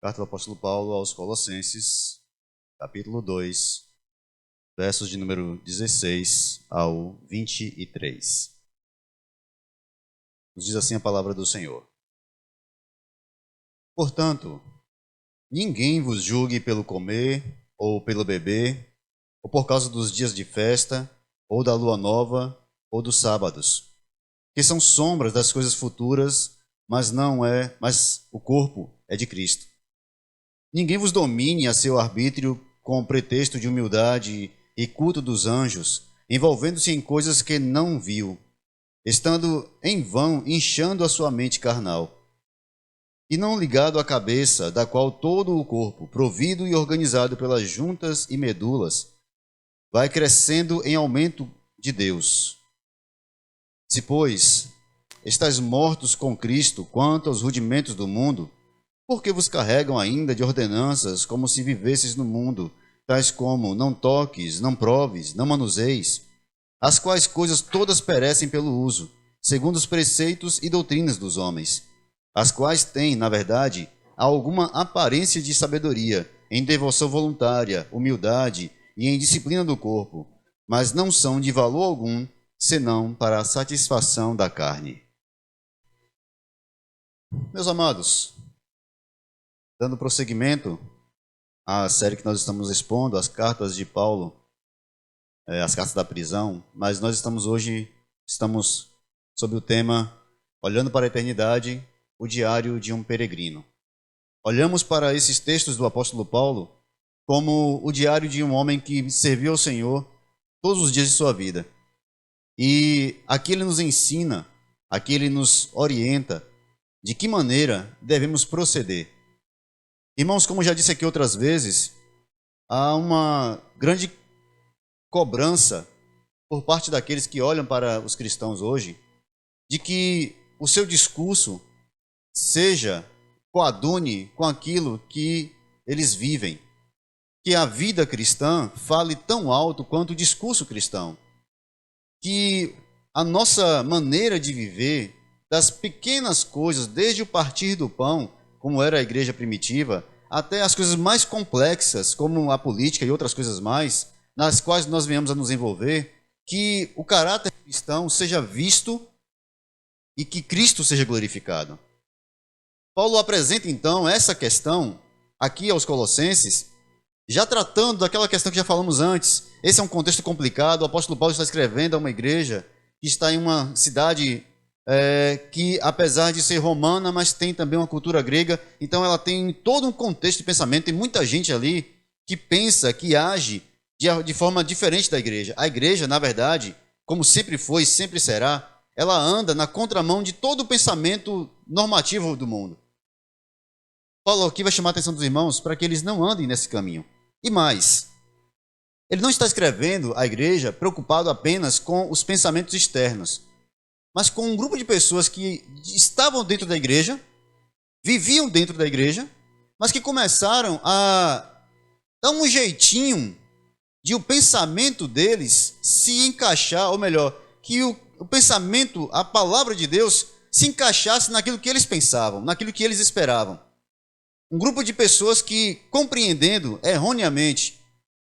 Carta do apóstolo Paulo aos Colossenses, capítulo 2, versos de número 16 ao 23. Nos diz assim a palavra do Senhor. Portanto, ninguém vos julgue pelo comer ou pelo beber, ou por causa dos dias de festa, ou da lua nova, ou dos sábados, que são sombras das coisas futuras, mas o corpo é de Cristo. Ninguém vos domine a seu arbítrio com o pretexto de humildade e culto dos anjos, envolvendo-se em coisas que não viu, estando em vão inchando a sua mente carnal, e não ligado à cabeça, da qual todo o corpo, provido e organizado pelas juntas e medulas, vai crescendo em aumento de Deus. Se, pois, estáis mortos com Cristo quanto aos rudimentos do mundo, por que vos carregam ainda de ordenanças como se vivesseis no mundo, tais como não toques, não proves, não manuseis, as quais coisas todas perecem pelo uso, segundo os preceitos e doutrinas dos homens, as quais têm, na verdade, alguma aparência de sabedoria, em devoção voluntária, humildade e em disciplina do corpo, mas não são de valor algum, senão para a satisfação da carne. Meus amados, dando prosseguimento à série que nós estamos expondo, as cartas de Paulo, as cartas da prisão, mas nós estamos sobre o tema Olhando para a Eternidade, o diário de um peregrino. Olhamos para esses textos do apóstolo Paulo como o diário de um homem que serviu ao Senhor todos os dias de sua vida. E aqui ele nos ensina, aqui ele nos orienta de que maneira devemos proceder. Irmãos, como já disse aqui outras vezes, há uma grande cobrança por parte daqueles que olham para os cristãos hoje, de que o seu discurso coadune com aquilo que eles vivem, que a vida cristã fale tão alto quanto o discurso cristão, que a nossa maneira de viver, das pequenas coisas, desde o partir do pão, como era a igreja primitiva, até as coisas mais complexas, como a política e outras coisas mais, nas quais nós venhamos a nos envolver, que o caráter cristão seja visto e que Cristo seja glorificado. Paulo apresenta então essa questão aqui aos Colossenses, já tratando daquela questão que já falamos antes. Esse é um contexto complicado. O apóstolo Paulo está escrevendo a uma igreja que está em uma cidade que, apesar de ser romana, mas tem também uma cultura grega. Então ela tem todo um contexto de pensamento. Tem muita gente ali que pensa, que age de forma diferente da igreja. A igreja, na verdade, como sempre foi e sempre será, ela anda na contramão de todo o pensamento normativo do mundo. Paulo aqui vai chamar a atenção dos irmãos para que eles não andem nesse caminho. E mais, ele não está escrevendo a igreja preocupado apenas com os pensamentos externos, mas com um grupo de pessoas que estavam dentro da igreja, viviam dentro da igreja, mas que começaram a dar um jeitinho de o pensamento deles se encaixar, ou melhor, que o pensamento, a palavra de Deus, se encaixasse naquilo que eles pensavam, naquilo que eles esperavam. Um grupo de pessoas que, compreendendo erroneamente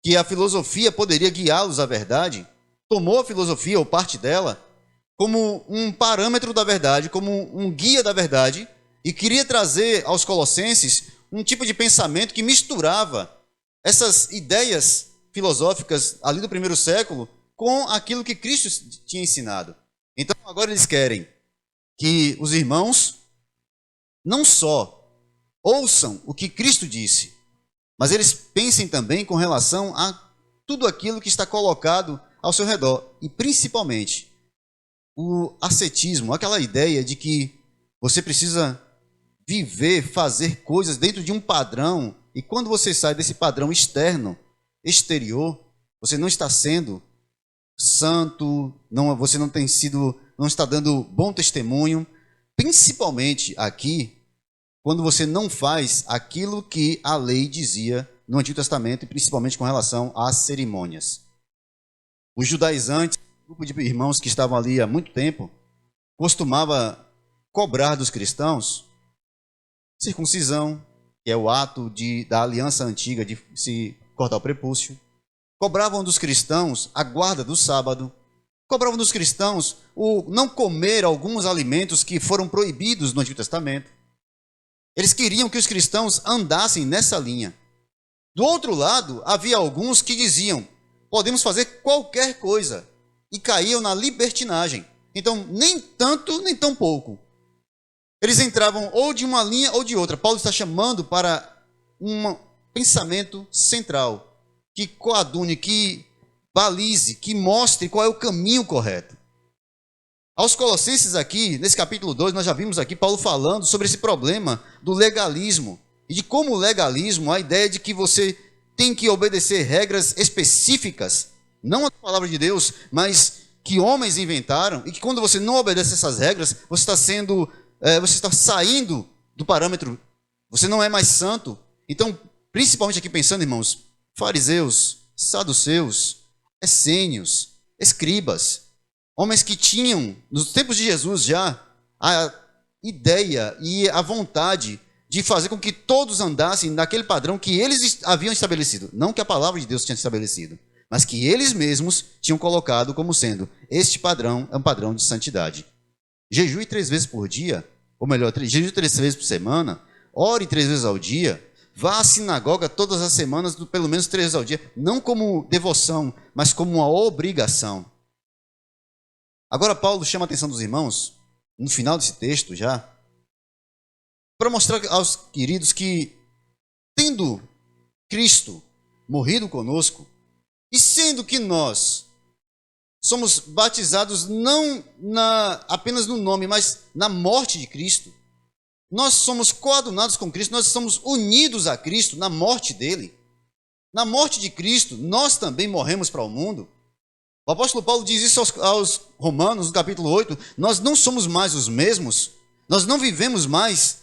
que a filosofia poderia guiá-los à verdade, tomou a filosofia ou parte dela como um parâmetro da verdade, como um guia da verdade, e queria trazer aos colossenses um tipo de pensamento que misturava essas ideias filosóficas ali do primeiro século com aquilo que Cristo tinha ensinado. Então agora eles querem que os irmãos não só ouçam o que Cristo disse, mas eles pensem também com relação a tudo aquilo que está colocado ao seu redor. E principalmente o ascetismo, aquela ideia de que você precisa viver, fazer coisas dentro de um padrão, e quando você sai desse padrão exterior, você não está sendo santo, você não está dando bom testemunho, principalmente aqui, quando você não faz aquilo que a lei dizia no Antigo Testamento, e principalmente com relação às cerimônias. Os judaizantes, um grupo de irmãos que estavam ali há muito tempo, costumava cobrar dos cristãos circuncisão que é o ato da aliança antiga de se cortar o prepúcio. Cobravam dos cristãos a guarda do sábado. Cobravam dos cristãos o não comer alguns alimentos que foram proibidos no Antigo Testamento. Eles queriam que os cristãos andassem nessa linha. Do outro lado, havia alguns que diziam: podemos fazer qualquer coisa, e caíam na libertinagem. Então, nem tanto, nem tão pouco. Eles entravam ou de uma linha ou de outra. Paulo está chamando para um pensamento central, que coadune, que balize, que mostre qual é o caminho correto. Aos Colossenses aqui, nesse capítulo 2, nós já vimos aqui Paulo falando sobre esse problema do legalismo. E de como o legalismo, a ideia de que você tem que obedecer regras específicas, não a palavra de Deus, mas que homens inventaram, e que quando você não obedece essas regras, você está saindo do parâmetro, você não é mais santo. Então, principalmente aqui pensando, irmãos, fariseus, saduceus, essênios, escribas, homens que tinham, nos tempos de Jesus já, a ideia e a vontade de fazer com que todos andassem naquele padrão que eles haviam estabelecido. Não que a palavra de Deus tinha estabelecido, mas que eles mesmos tinham colocado como sendo: este padrão é um padrão de santidade. Jejue 3 vezes por dia, ou melhor, jejue 3 vezes por semana, ore 3 vezes ao dia, vá à sinagoga todas as semanas, pelo menos 3 vezes ao dia, não como devoção, mas como uma obrigação. Agora Paulo chama a atenção dos irmãos, no final desse texto já, para mostrar aos queridos que, tendo Cristo morrido conosco, e sendo que nós somos batizados não apenas no nome, mas na morte de Cristo, nós somos coadunados com Cristo, nós somos unidos a Cristo na morte dele. Na morte de Cristo, nós também morremos para o mundo. O apóstolo Paulo diz isso aos Romanos, no capítulo 8, nós não somos mais os mesmos, nós não vivemos mais,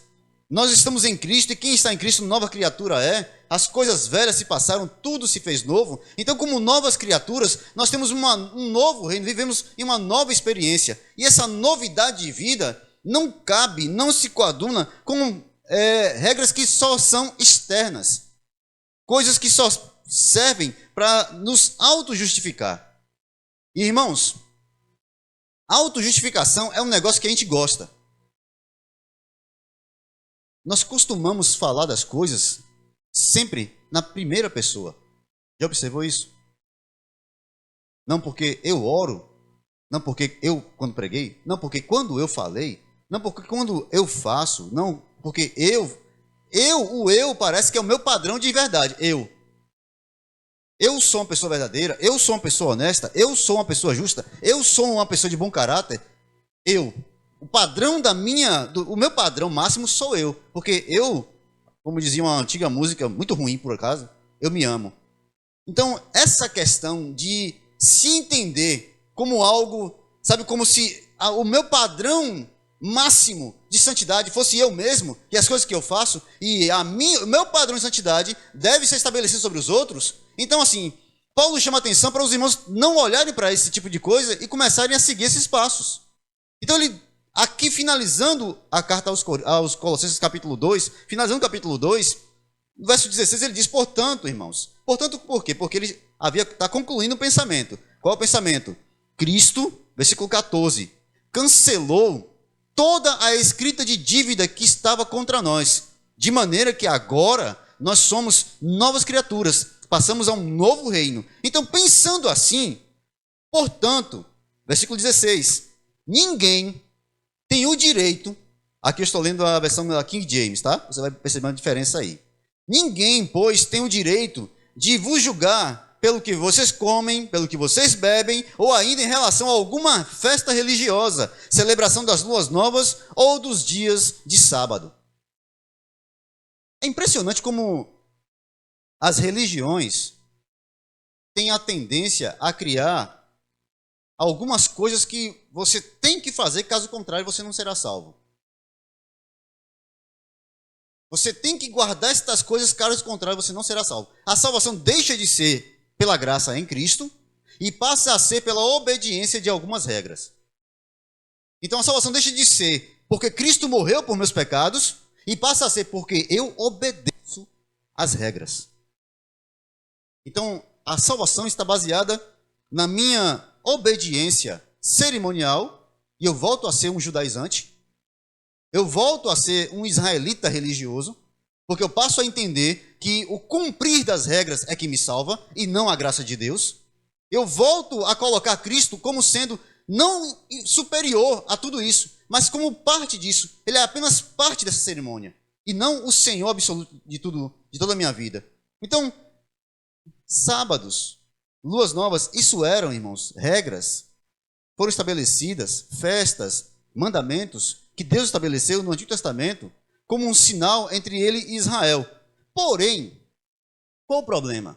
nós estamos em Cristo, e quem está em Cristo, nova criatura é. As coisas velhas se passaram, tudo se fez novo. Então, como novas criaturas, nós temos um novo reino, vivemos em uma nova experiência. E essa novidade de vida não cabe, não se coaduna com regras que só são externas. Coisas que só servem para nos auto-justificar. E, irmãos, autojustificação é um negócio que a gente gosta. Nós costumamos falar das coisas sempre na primeira pessoa. Já observou isso? Não porque eu oro, não porque eu quando preguei, não porque quando eu falei, não porque quando eu faço, não porque o eu parece que é o meu padrão de verdade. Eu sou uma pessoa verdadeira, eu sou uma pessoa honesta, eu sou uma pessoa justa, eu sou uma pessoa de bom caráter. O padrão o meu padrão máximo sou eu, porque eu, como dizia uma antiga música, muito ruim por acaso, eu me amo. Então, essa questão de se entender como algo, sabe, como se o meu padrão máximo de santidade fosse eu mesmo, e as coisas que eu faço, e o meu padrão de santidade deve ser estabelecido sobre os outros. Então, assim, Paulo chama atenção para os irmãos não olharem para esse tipo de coisa e começarem a seguir esses passos. Então, ele, aqui finalizando a carta aos Colossenses capítulo 2, finalizando o capítulo 2, no verso 16 ele diz: portanto, irmãos, portanto por quê? Porque ele está concluindo o pensamento. Qual é o pensamento? Cristo, versículo 14, cancelou toda a escrita de dívida que estava contra nós, de maneira que agora nós somos novas criaturas, passamos a um novo reino. Então, pensando assim, portanto, versículo 16, ninguém tem o direito, aqui eu estou lendo a versão da King James, tá? Você vai perceber uma diferença aí. Ninguém, pois, tem o direito de vos julgar pelo que vocês comem, pelo que vocês bebem, ou ainda em relação a alguma festa religiosa, celebração das luas novas ou dos dias de sábado. É impressionante como as religiões têm a tendência a criar algumas coisas que você tem que fazer, caso contrário você não será salvo. Você tem que guardar estas coisas, caso contrário você não será salvo. A salvação deixa de ser pela graça em Cristo e passa a ser pela obediência de algumas regras. Então a salvação deixa de ser porque Cristo morreu por meus pecados E passa a ser porque eu obedeço às regras. Então, a salvação está baseada na minha obediência cerimonial, e eu volto a ser um judaizante, eu volto a ser um israelita religioso, porque eu passo a entender que o cumprir das regras é que me salva, e não a graça de Deus. Eu volto a colocar Cristo como sendo não superior a tudo isso, mas como parte disso. Ele é apenas parte dessa cerimônia, e não o Senhor absoluto de tudo, de toda a minha vida. Então, sábados, luas novas, isso eram, irmãos, regras, foram estabelecidas, festas, mandamentos, que Deus estabeleceu no Antigo Testamento, como um sinal entre ele e Israel. Porém, qual o problema?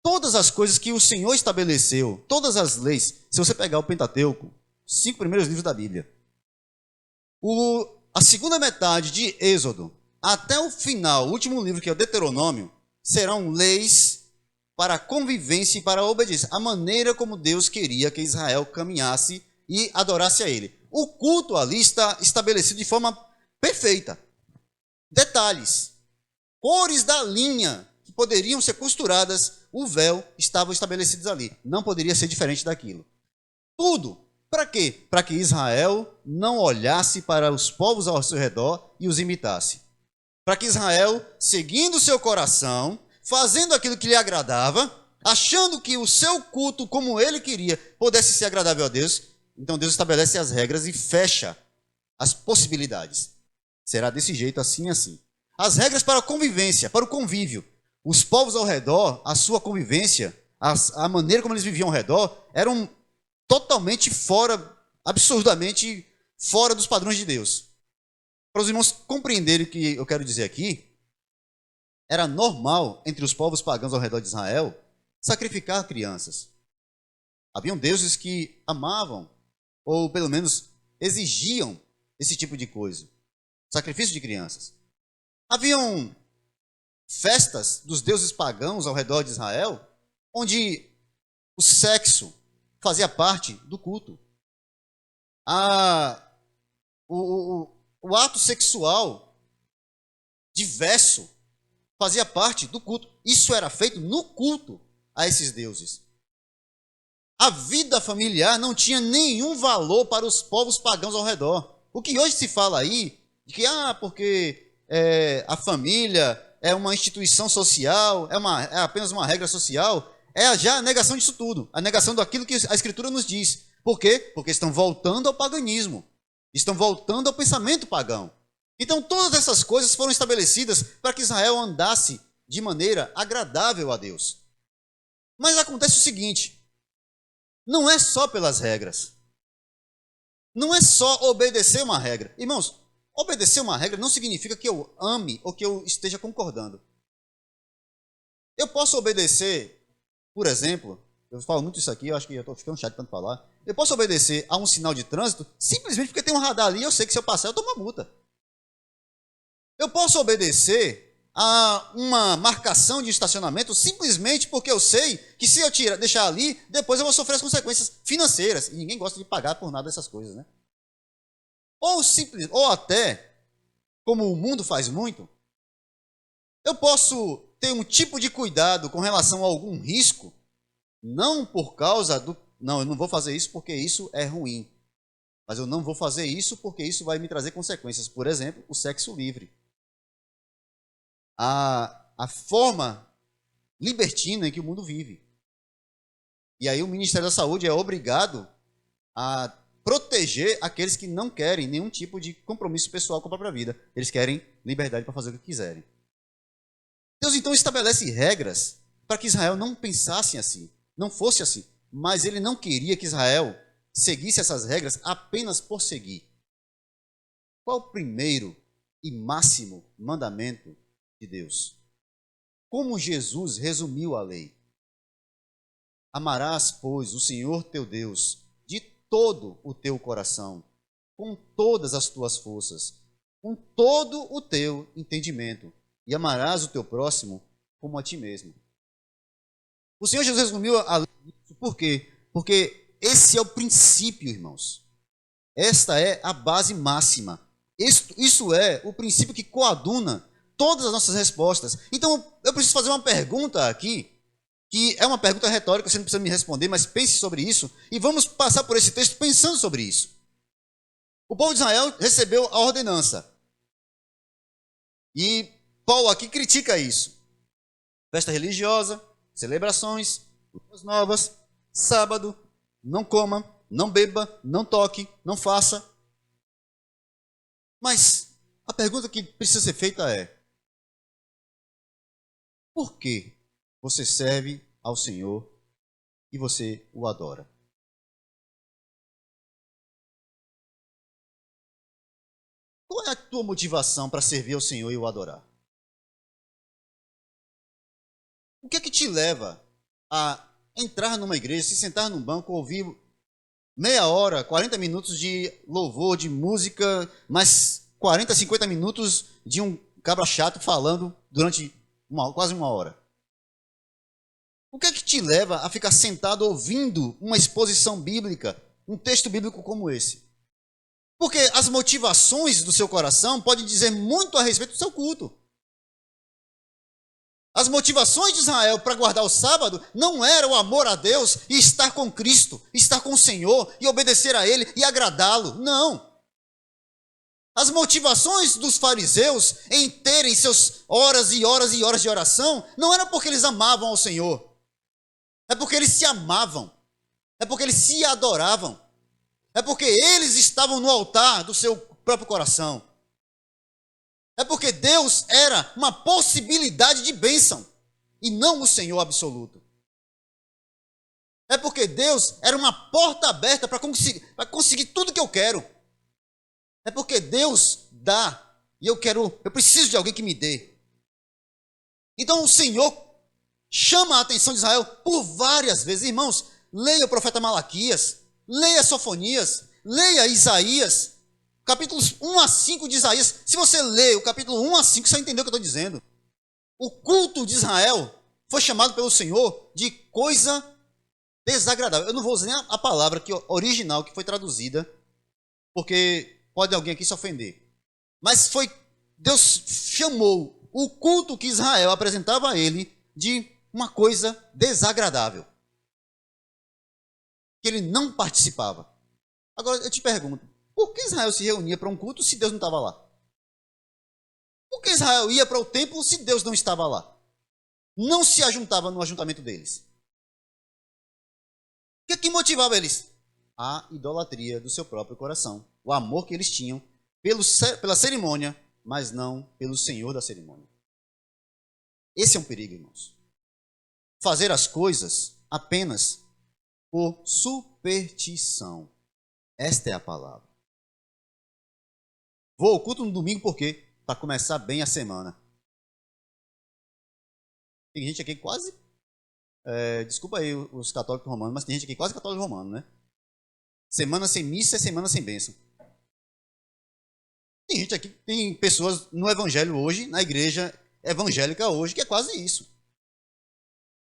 Todas as coisas que o Senhor estabeleceu, todas as leis, se você pegar o Pentateuco, 5 primeiros livros da Bíblia, a segunda metade de Êxodo, até o final, o último livro, que é o Deuteronômio, serão leis para a convivência e para a obediência. A maneira como Deus queria que Israel caminhasse e adorasse a Ele. O culto ali está estabelecido de forma perfeita. Detalhes. Cores da linha que poderiam ser costuradas, o véu, estavam estabelecidos ali. Não poderia ser diferente daquilo. Tudo. Para quê? Para que Israel não olhasse para os povos ao seu redor e os imitasse. Para que Israel, seguindo o seu coração, fazendo aquilo que lhe agradava, achando que o seu culto, como ele queria, pudesse ser agradável a Deus, então Deus estabelece as regras e fecha as possibilidades. Será desse jeito, assim e assim. As regras para a convivência, para o convívio. Os povos ao redor, a sua convivência, a maneira como eles viviam ao redor, eram totalmente fora, absurdamente fora dos padrões de Deus. Para os irmãos compreenderem o que eu quero dizer aqui, era normal entre os povos pagãos ao redor de Israel sacrificar crianças. Haviam deuses que amavam, ou pelo menos exigiam esse tipo de coisa. Sacrifício de crianças. Haviam festas dos deuses pagãos ao redor de Israel, onde o sexo fazia parte do culto. O ato sexual diverso fazia parte do culto. Isso era feito no culto a esses deuses. A vida familiar não tinha nenhum valor para os povos pagãos ao redor. O que hoje se fala aí, de que porque a família é uma instituição social, é apenas uma regra social, é já a negação disso tudo, a negação daquilo que a Escritura nos diz. Por quê? Porque estão voltando ao paganismo, estão voltando ao pensamento pagão. Então todas essas coisas foram estabelecidas para que Israel andasse de maneira agradável a Deus. Mas acontece o seguinte, não é só pelas regras, não é só obedecer uma regra. Irmãos, obedecer uma regra não significa que eu ame ou que eu esteja concordando. Eu posso obedecer, por exemplo, eu falo muito isso aqui, eu acho que eu estou ficando chato de tanto falar. Eu posso obedecer a um sinal de trânsito simplesmente porque tem um radar ali e eu sei que se eu passar eu tomo uma multa. Eu posso obedecer a uma marcação de estacionamento simplesmente porque eu sei que se eu deixar ali, depois eu vou sofrer as consequências financeiras. E ninguém gosta de pagar por nada dessas coisas, né? Ou até, como o mundo faz muito, eu posso ter um tipo de cuidado com relação a algum risco, não por causa do... Não, eu não vou fazer isso porque isso é ruim. Mas eu não vou fazer isso porque isso vai me trazer consequências. Por exemplo, o sexo livre. A forma libertina em que o mundo vive. E aí o Ministério da Saúde é obrigado a proteger aqueles que não querem nenhum tipo de compromisso pessoal com a própria vida. Eles querem liberdade para fazer o que quiserem. Deus então estabelece regras para que Israel não pensasse assim, não fosse assim. Mas ele não queria que Israel seguisse essas regras apenas por seguir. Qual o primeiro e máximo mandamento de Deus? Como Jesus resumiu a lei? Amarás, pois, o Senhor teu Deus de todo o teu coração, com todas as tuas forças, com todo o teu entendimento, e amarás o teu próximo como a ti mesmo. O Senhor Jesus resumiu a lei. Por quê? Porque esse é o princípio, irmãos. Esta é a base máxima. Isso é o princípio que coaduna todas as nossas respostas. Então, eu preciso fazer uma pergunta aqui, que é uma pergunta retórica, você não precisa me responder, mas pense sobre isso, e vamos passar por esse texto pensando sobre isso. O povo de Israel recebeu a ordenança. E Paulo aqui critica isso. Festa religiosa, celebrações, luas novas, sábado, não coma, não beba, não toque, não faça. Mas a pergunta que precisa ser feita é: por que você serve ao Senhor e você o adora? Qual é a tua motivação para servir ao Senhor e o adorar? O que é que te leva a entrar numa igreja, se sentar num banco, ouvir meia hora, 40 minutos de louvor, de música, mais 40, 50 minutos de um cabra chato falando durante quase uma hora? O que é que te leva a ficar sentado ouvindo uma exposição bíblica, um texto bíblico como esse? Porque as motivações do seu coração podem dizer muito a respeito do seu culto. As motivações de Israel para guardar o sábado não era o amor a Deus e estar com Cristo, estar com o Senhor e obedecer a Ele e agradá-lo. Não. As motivações dos fariseus em terem seus horas e horas e horas de oração não era porque eles amavam ao Senhor. É porque eles se amavam. É porque eles se adoravam. É porque eles estavam no altar do seu próprio coração. É porque Deus era uma possibilidade de bênção e não o Senhor absoluto. É porque Deus era uma porta aberta para conseguir tudo que eu quero. É porque Deus dá e eu preciso de alguém que me dê. Então o Senhor chama a atenção de Israel por várias vezes. Irmãos, leia o profeta Malaquias, leia Sofonias, leia Isaías. Capítulos 1 a 5 de Isaías. Se você ler o capítulo 1 a 5, você vai entender o que eu estou dizendo. O culto de Israel foi chamado pelo Senhor de coisa desagradável. Eu não vou usar nem a palavra original que foi traduzida, porque pode alguém aqui se ofender. Mas Deus chamou o culto que Israel apresentava a ele de uma coisa desagradável. Que ele não participava. Agora eu te pergunto, por que Israel se reunia para um culto se Deus não estava lá? Por que Israel ia para o templo se Deus não estava lá? Não se ajuntava no ajuntamento deles. O que motivava eles? A idolatria do seu próprio coração. O amor que eles tinham pela cerimônia, mas não pelo Senhor da cerimônia. Esse é um perigo, irmãos. Fazer as coisas apenas por superstição. Esta é a palavra. Vou ao culto no domingo por quê? Para começar bem a semana. Tem gente aqui quase... desculpa aí os católicos romanos, mas tem gente aqui quase católico romano, né? Semana sem missa é semana sem bênção. Tem gente aqui, tem pessoas no evangelho hoje, na igreja evangélica hoje, que é quase isso.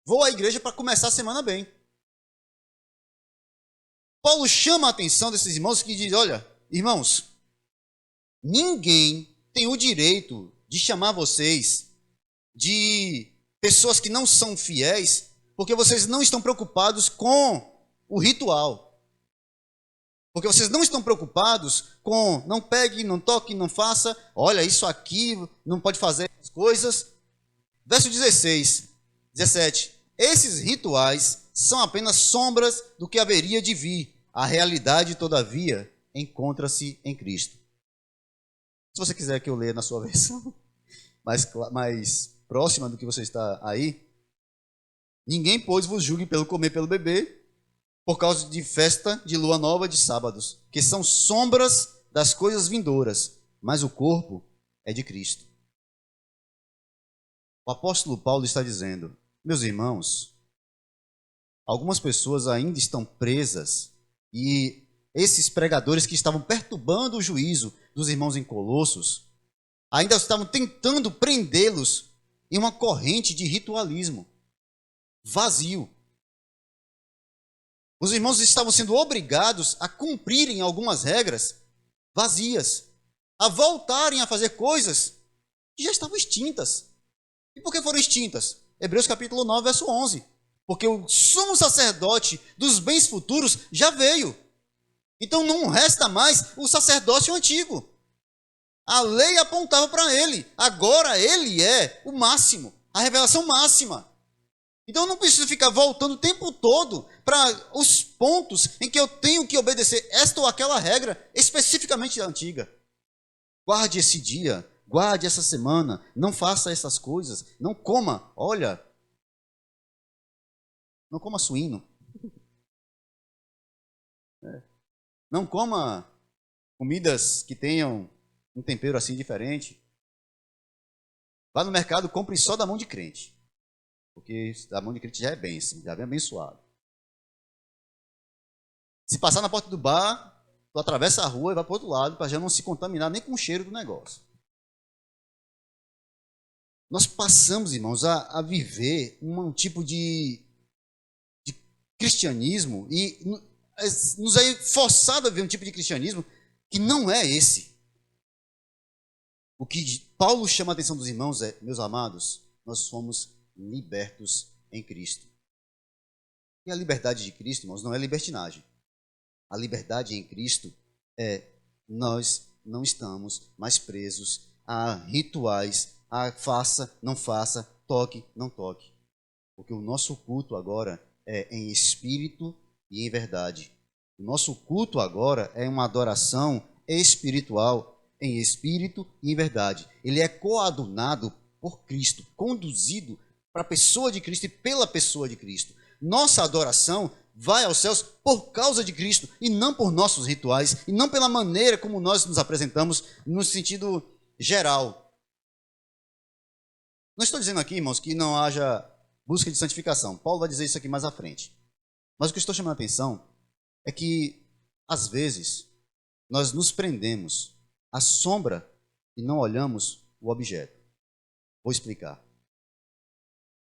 Vou à igreja para começar a semana bem. Paulo chama a atenção desses irmãos que diz, olha, irmãos, ninguém tem o direito de chamar vocês de pessoas que não são fiéis, porque vocês não estão preocupados com o ritual. Porque vocês não estão preocupados com não pegue, não toque, não faça, olha, isso aqui, não pode fazer as coisas. Verso 17. Esses rituais são apenas sombras do que haveria de vir. A realidade, todavia, encontra-se em Cristo. Se você quiser que eu leia na sua versão mais próxima do que você está aí. Ninguém, pois, vos julgue pelo comer e pelo beber, por causa de festa de lua nova de sábados, que são sombras das coisas vindouras, mas o corpo é de Cristo. O apóstolo Paulo está dizendo, meus irmãos, algumas pessoas ainda estão presas e esses pregadores que estavam perturbando o juízo dos irmãos em Colossos, ainda estavam tentando prendê-los em uma corrente de ritualismo vazio. Os irmãos estavam sendo obrigados a cumprirem algumas regras vazias, a voltarem a fazer coisas que já estavam extintas. E por que foram extintas? Hebreus capítulo 9, verso 11. Porque o sumo sacerdote dos bens futuros já veio. Então não resta mais o sacerdócio antigo. A lei apontava para ele. Agora ele é o máximo, a revelação máxima. Então eu não preciso ficar voltando o tempo todo para os pontos em que eu tenho que obedecer esta ou aquela regra, especificamente da antiga. Guarde esse dia, guarde essa semana, não faça essas coisas, não coma, olha, não coma suíno. Não coma comidas que tenham um tempero assim diferente. Vá no mercado, compre só da mão de crente. Porque da mão de crente já é bênção, já vem abençoado. Se passar na porta do bar, tu atravessa a rua e vai para o outro lado para já não se contaminar nem com o cheiro do negócio. Nós passamos, irmãos, a viver um tipo de cristianismo e nos é forçado a viver um tipo de cristianismo que não é esse. O que Paulo chama a atenção dos irmãos é, meus amados, nós somos libertos em Cristo. E a liberdade de Cristo, irmãos, não é libertinagem. A liberdade em Cristo é nós não estamos mais presos a rituais, a faça, não faça, toque, não toque. Porque o nosso culto agora é em espírito e em verdade. O nosso culto agora é uma adoração espiritual, em espírito e em verdade. Ele é coadunado por Cristo, conduzido para a pessoa de Cristo e pela pessoa de Cristo. Nossa adoração vai aos céus por causa de Cristo e não por nossos rituais e não pela maneira como nós nos apresentamos no sentido geral. Não estou dizendo aqui, irmãos, que não haja busca de santificação. Paulo vai dizer isso aqui mais à frente. Mas o que eu estou chamando a atenção é que, às vezes, nós nos prendemos à sombra e não olhamos o objeto. Vou explicar.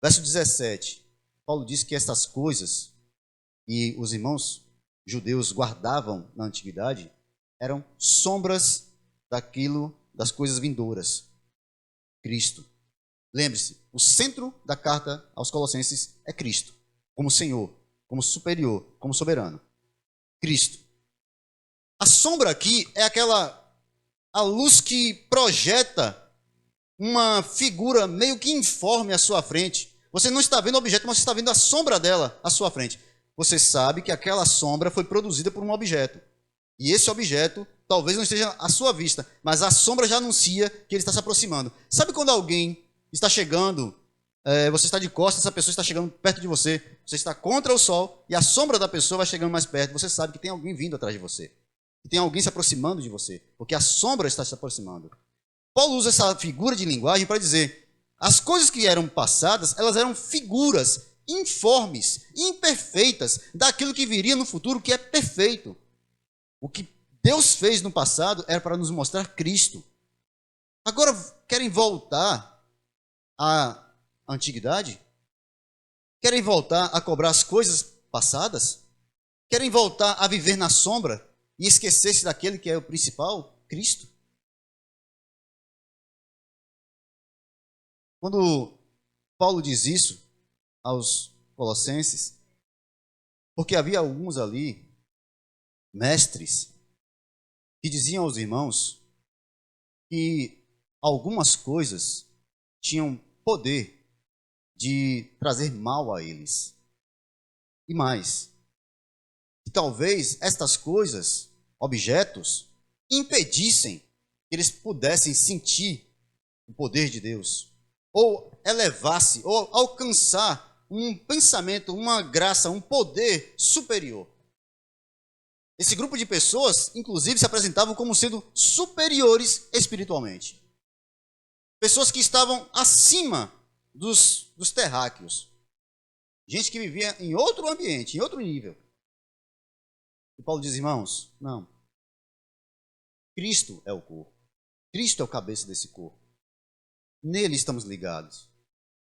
Verso 17, Paulo diz que estas coisas que os irmãos judeus guardavam na antiguidade eram sombras das coisas vindouras. Cristo. Lembre-se, o centro da carta aos Colossenses é Cristo, como Senhor, como superior, como soberano. Cristo. A sombra aqui é a luz que projeta uma figura meio que informe à sua frente. Você não está vendo o objeto, mas você está vendo a sombra dela à sua frente. Você sabe que aquela sombra foi produzida por um objeto. E esse objeto talvez não esteja à sua vista, mas a sombra já anuncia que ele está se aproximando. Sabe quando alguém está chegando, você está de costas, essa pessoa está chegando perto de você, você está contra o sol e a sombra da pessoa vai chegando mais perto, você sabe que tem alguém vindo atrás de você, que tem alguém se aproximando de você, porque a sombra está se aproximando. Paulo usa essa figura de linguagem para dizer, as coisas que eram passadas, elas eram figuras informes, imperfeitas, daquilo que viria no futuro, que é perfeito. O que Deus fez no passado era para nos mostrar Cristo. Agora, querem voltar à antiguidade? Querem voltar a cobrar as coisas passadas? Querem voltar a viver na sombra e esquecer-se daquele que é o principal, Cristo? Quando Paulo diz isso aos Colossenses, porque havia alguns ali, mestres, que diziam aos irmãos que algumas coisas tinham poder de trazer mal a eles. E mais, que talvez estas coisas, objetos, impedissem que eles pudessem sentir o poder de Deus, ou elevasse, ou alcançar um pensamento, uma graça, um poder superior. Esse grupo de pessoas, inclusive, se apresentavam como sendo superiores espiritualmente. Pessoas que estavam acima dos terráqueos. Gente que vivia em outro ambiente, em outro nível. E Paulo diz, irmãos, não. Cristo é o corpo. Cristo é o cabeça desse corpo. Nele estamos ligados.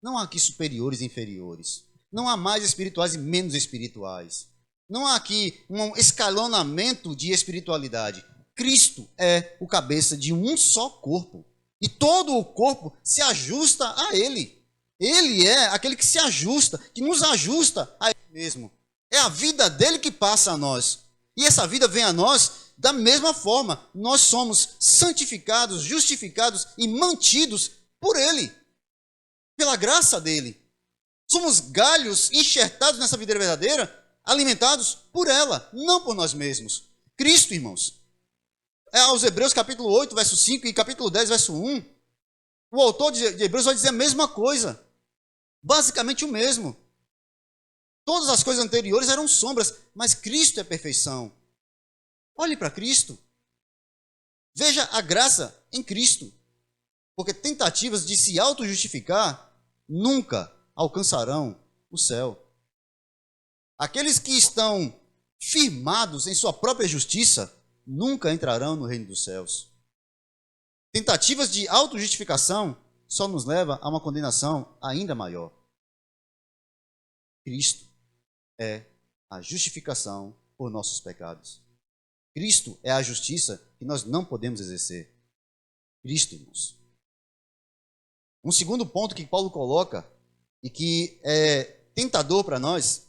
Não há aqui superiores e inferiores. Não há mais espirituais e menos espirituais. Não há aqui um escalonamento de espiritualidade. Cristo é o cabeça de um só corpo. E todo o corpo se ajusta a Ele. Ele é aquele que se ajusta, que nos ajusta a Ele mesmo. É a vida dele que passa a nós. E essa vida vem a nós da mesma forma. Nós somos santificados, justificados e mantidos por Ele. Pela graça dele. Somos galhos enxertados nessa videira verdadeira, alimentados por ela, não por nós mesmos. Cristo, irmãos. Aos Hebreus capítulo 8, verso 5 e capítulo 10, verso 1, o autor de Hebreus vai dizer a mesma coisa. Basicamente o mesmo. Todas as coisas anteriores eram sombras, mas Cristo é perfeição. Olhe para Cristo. Veja a graça em Cristo. Porque tentativas de se auto-justificar nunca alcançarão o céu. Aqueles que estão firmados em sua própria justiça nunca entrarão no reino dos céus. Tentativas de autojustificação só nos leva a uma condenação ainda maior. Cristo é a justificação por nossos pecados. Cristo é a justiça que nós não podemos exercer. Cristo, irmãos. Um segundo ponto que Paulo coloca e que é tentador para nós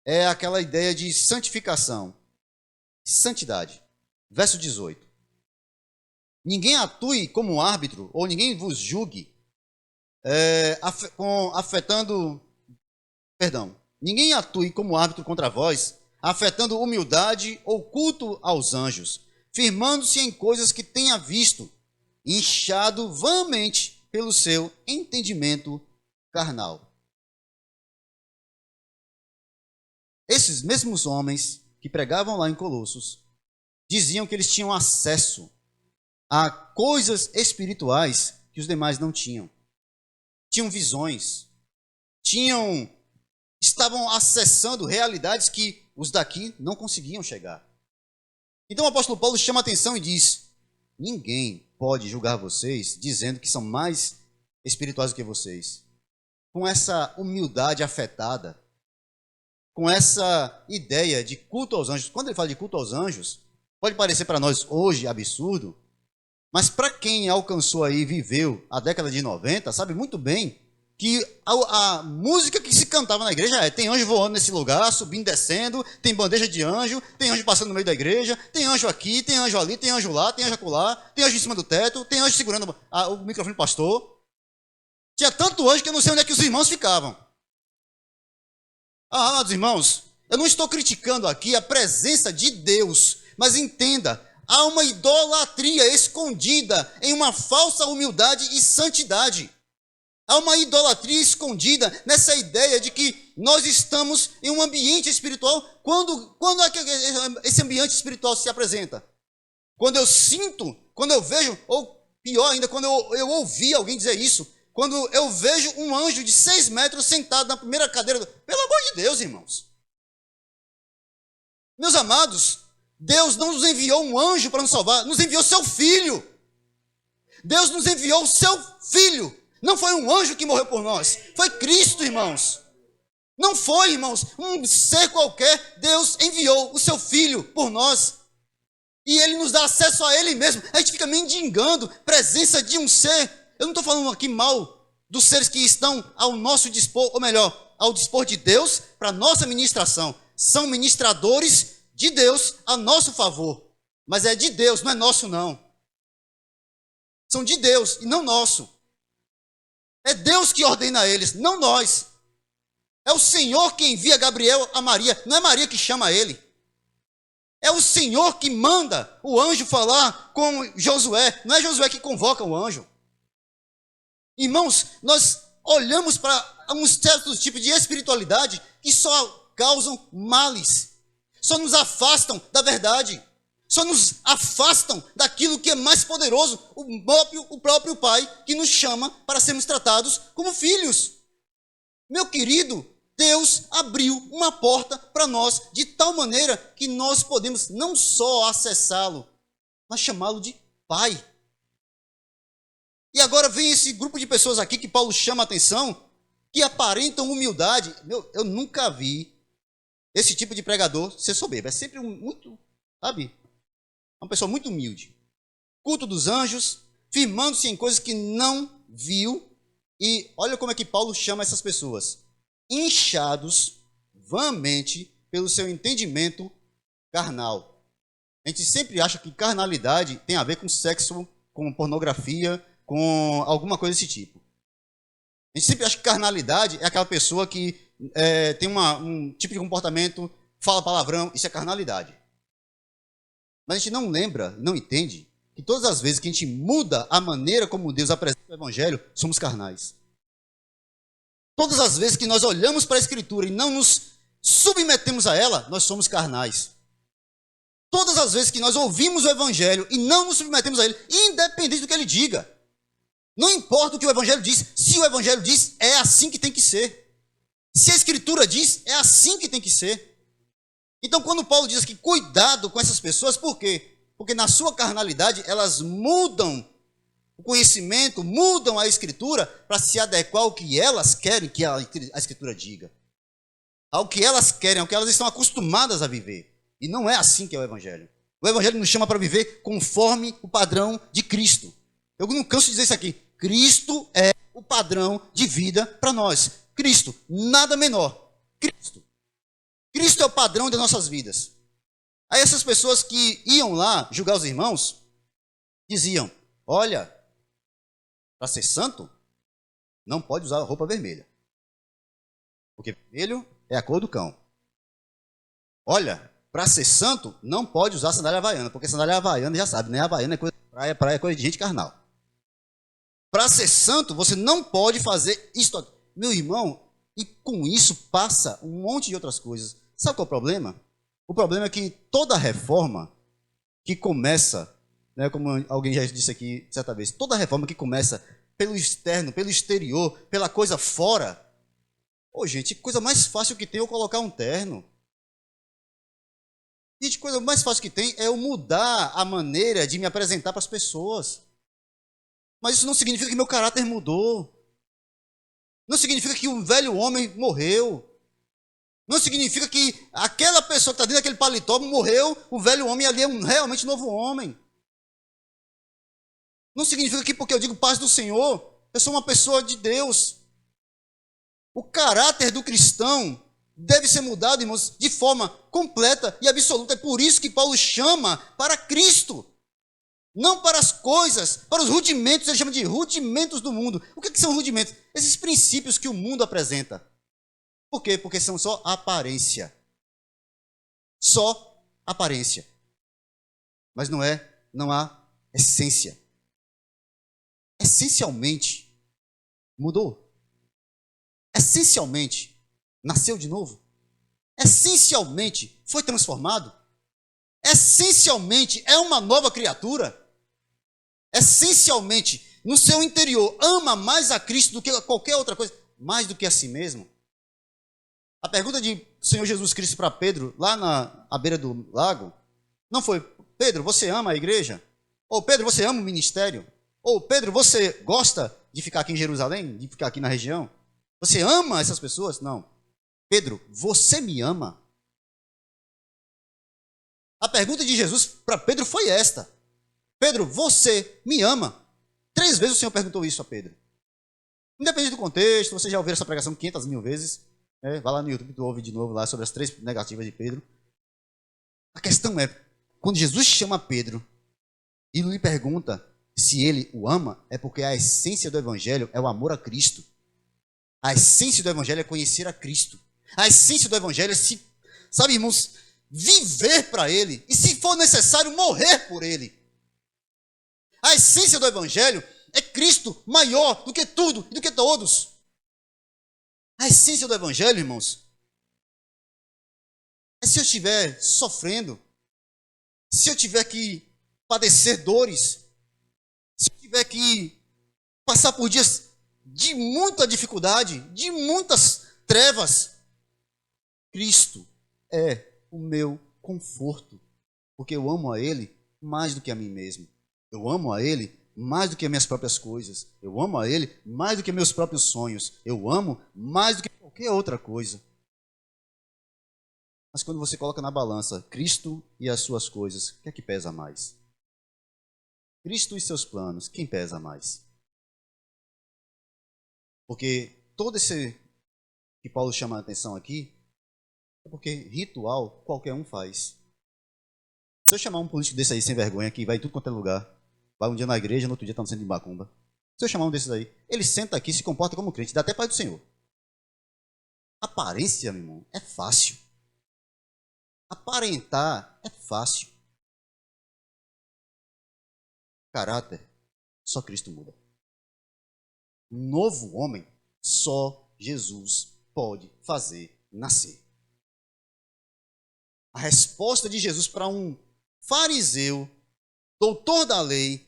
é aquela ideia de santificação, santidade. Verso 18. Ninguém atue como árbitro, ou ninguém vos julgue, ninguém atue como árbitro contra vós, afetando humildade ou culto aos anjos, firmando-se em coisas que tenha visto, inchado vãmente pelo seu entendimento carnal. Esses mesmos homens que pregavam lá em Colossos diziam que eles tinham acesso a coisas espirituais que os demais não tinham. Tinham visões, estavam acessando realidades que os daqui não conseguiam chegar. Então o apóstolo Paulo chama a atenção e diz: ninguém pode julgar vocês dizendo que são mais espirituais do que vocês. Com essa humildade afetada, com essa ideia de culto aos anjos. Quando ele fala de culto aos anjos, pode parecer para nós hoje absurdo, mas para quem alcançou aí e viveu a década de 90, sabe muito bem que a música que se cantava na igreja é: tem anjo voando nesse lugar, subindo, descendo, tem bandeja de anjo, tem anjo passando no meio da igreja, tem anjo aqui, tem anjo ali, tem anjo lá, tem anjo acolá, tem anjo em cima do teto, tem anjo segurando o microfone do pastor. Tinha tanto anjo que eu não sei onde é que os irmãos ficavam. Amados irmãos, eu não estou criticando aqui a presença de Deus, mas entenda, há uma idolatria escondida em uma falsa humildade e santidade. Há uma idolatria escondida nessa ideia de que nós estamos em um ambiente espiritual. Quando é que esse ambiente espiritual se apresenta? Quando eu sinto, quando eu vejo, ou pior ainda, quando eu ouvi alguém dizer isso, quando eu vejo um anjo de 6 metros sentado na primeira cadeira. Pelo amor de Deus, irmãos. Meus amados, Deus não nos enviou um anjo para nos salvar, nos enviou seu Filho. Deus nos enviou o seu Filho. Não foi um anjo que morreu por nós, foi Cristo, irmãos. Não foi, irmãos, um ser qualquer. Deus enviou o seu Filho por nós. E Ele nos dá acesso a Ele mesmo. A gente fica mendigando presença de um ser. Eu não estou falando aqui mal dos seres que estão ao nosso dispor, ou melhor, ao dispor de Deus para nossa ministração. São ministradores de Deus a nosso favor. Mas é de Deus, não é nosso não. São de Deus e não nosso. É Deus que ordena eles, não nós. É o Senhor que envia Gabriel a Maria, não é Maria que chama ele. É o Senhor que manda o anjo falar com Josué, não é Josué que convoca o anjo. Irmãos, nós olhamos para uns certos tipos de espiritualidade que só causam males, só nos afastam da verdade, só nos afastam daquilo que é mais poderoso, o próprio Pai que nos chama para sermos tratados como filhos. Meu querido, Deus abriu uma porta para nós de tal maneira que nós podemos não só acessá-lo, mas chamá-lo de Pai. E agora vem esse grupo de pessoas aqui que Paulo chama a atenção, que aparentam humildade. Eu nunca vi esse tipo de pregador ser soberbo. É sempre muito, sabe? Uma pessoa muito humilde. Culto dos anjos, firmando-se em coisas que não viu. E olha como é que Paulo chama essas pessoas. Inchados vãmente pelo seu entendimento carnal. A gente sempre acha que carnalidade tem a ver com sexo, com pornografia, com alguma coisa desse tipo. A gente sempre acha que carnalidade é aquela pessoa que tem um tipo de comportamento, fala palavrão, isso é carnalidade. Mas a gente não lembra, não entende, que todas as vezes que a gente muda a maneira como Deus apresenta o Evangelho, somos carnais. Todas as vezes que nós olhamos para a Escritura e não nos submetemos a ela, nós somos carnais. Todas as vezes que nós ouvimos o Evangelho e não nos submetemos a ele, independente do que ele diga, não importa o que o Evangelho diz, se o Evangelho diz, é assim que tem que ser. Se a Escritura diz, é assim que tem que ser. Então, quando Paulo diz que cuidado com essas pessoas, por quê? Porque na sua carnalidade, elas mudam o conhecimento, mudam a Escritura para se adequar ao que elas querem que a Escritura diga. Ao que elas querem, ao que elas estão acostumadas a viver. E não é assim que é o Evangelho. O Evangelho nos chama para viver conforme o padrão de Cristo. Eu não canso de dizer isso aqui. Cristo é o padrão de vida para nós. Cristo, nada menor. Cristo. Cristo é o padrão das nossas vidas. Aí essas pessoas que iam lá julgar os irmãos, diziam, olha, para ser santo, não pode usar roupa vermelha. Porque vermelho é a cor do cão. Olha, para ser santo, não pode usar sandália havaiana, porque sandália havaiana, já sabe, né? Havaiana é coisa de praia, praia é coisa de gente carnal. Para ser santo, você não pode fazer isto. Meu irmão, e com isso passa um monte de outras coisas. Sabe qual é o problema? O problema é que toda reforma que começa, né, como alguém já disse aqui certa vez, toda reforma que começa pelo externo, pelo exterior, pela coisa fora, gente, coisa mais fácil que tem é eu colocar um terno. Gente, coisa mais fácil que tem é eu mudar a maneira de me apresentar para as pessoas. Mas isso não significa que meu caráter mudou. Não significa que um velho homem morreu. Não significa que aquela pessoa que está dentro daquele paletó morreu, o velho homem ali é um realmente novo homem. Não significa que porque eu digo paz do Senhor, eu sou uma pessoa de Deus. O caráter do cristão deve ser mudado, irmãos, de forma completa e absoluta. É por isso que Paulo chama para Cristo. Não para as coisas, para os rudimentos, ele chama de rudimentos do mundo. O que são rudimentos? Esses princípios que o mundo apresenta. Por quê? Porque são só aparência. Só aparência. Mas não há essência. Essencialmente, mudou. Essencialmente, nasceu de novo. Essencialmente, foi transformado. Essencialmente, é uma nova criatura. Essencialmente, no seu interior, ama mais a Cristo do que qualquer outra coisa, mais do que a si mesmo. A pergunta de Senhor Jesus Cristo para Pedro, lá à beira do lago, não foi, Pedro, você ama a igreja? Ou Pedro, você ama o ministério? Ou Pedro, você gosta de ficar aqui em Jerusalém, de ficar aqui na região? Você ama essas pessoas? Não. Pedro, você me ama? A pergunta de Jesus para Pedro foi esta. Pedro, você me ama? 3 vezes o Senhor perguntou isso a Pedro. Independente do contexto, você já ouviu essa pregação 500 mil vezes. Vai lá no YouTube, tu ouve de novo lá sobre as 3 negativas de Pedro. A questão é, quando Jesus chama Pedro e lhe pergunta se ele o ama, é porque a essência do Evangelho é o amor a Cristo. A essência do Evangelho é conhecer a Cristo. A essência do Evangelho é sabe, irmãos, viver para Ele. E se for necessário, morrer por Ele. A essência do Evangelho é Cristo maior do que tudo e do que todos. A essência do Evangelho, irmãos, é se eu estiver sofrendo, se eu tiver que padecer dores, se eu tiver que passar por dias de muita dificuldade, de muitas trevas, Cristo é o meu conforto, porque eu amo a Ele mais do que a mim mesmo. Eu amo a Ele mais do que as minhas próprias coisas. Eu amo a Ele mais do que meus próprios sonhos. Eu amo mais do que qualquer outra coisa. Mas quando você coloca na balança Cristo e as suas coisas, o que é que pesa mais? Cristo e seus planos, quem pesa mais? Porque todo esse que Paulo chama a atenção aqui é porque ritual qualquer um faz. Se eu chamar um político desse aí sem vergonha, que vai em tudo quanto é lugar, vai um dia na igreja, no outro dia está no centro de macumba. Se eu chamar um desses aí, ele senta aqui, se comporta como crente, dá até paz do Senhor. Aparência, meu irmão, é fácil. Aparentar é fácil. Caráter, só Cristo muda. Novo homem, só Jesus pode fazer nascer. A resposta de Jesus para um fariseu, doutor da lei,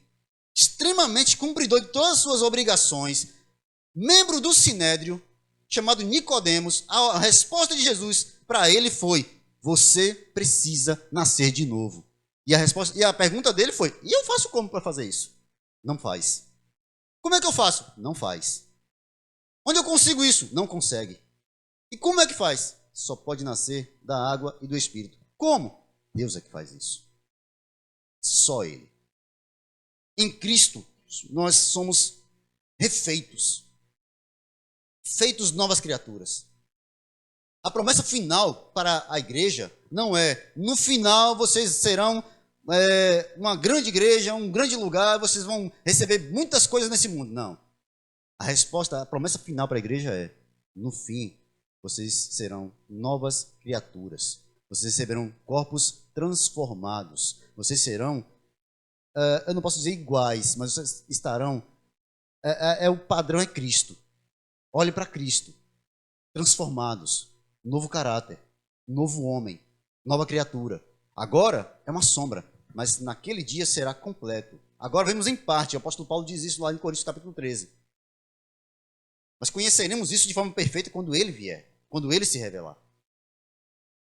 extremamente cumpridor de todas as suas obrigações, membro do Sinédrio, chamado Nicodemos, a resposta de Jesus para ele foi: você precisa nascer de novo. E a pergunta dele foi: e eu faço como para fazer isso? Não faz. Como é que eu faço? Não faz. Onde eu consigo isso? Não consegue. E como é que faz? Só pode nascer da água e do Espírito. Como? Deus é que faz isso. Só Ele. Em Cristo, nós somos refeitos. Feitos novas criaturas. A promessa final para a igreja não é: no final vocês serão uma grande igreja, um grande lugar, vocês vão receber muitas coisas nesse mundo. Não. A resposta, a promessa final para a igreja é: no fim, vocês serão novas criaturas. Vocês receberão corpos transformados. Vocês serão, eu não posso dizer iguais, mas vocês estarão, o padrão é Cristo. Olhe para Cristo. Transformados. Novo caráter. Novo homem. Nova criatura. Agora é uma sombra, mas naquele dia será completo. Agora vemos em parte. O apóstolo Paulo diz isso lá em Coríntios capítulo 13. Mas conheceremos isso de forma perfeita quando ele vier, quando ele se revelar.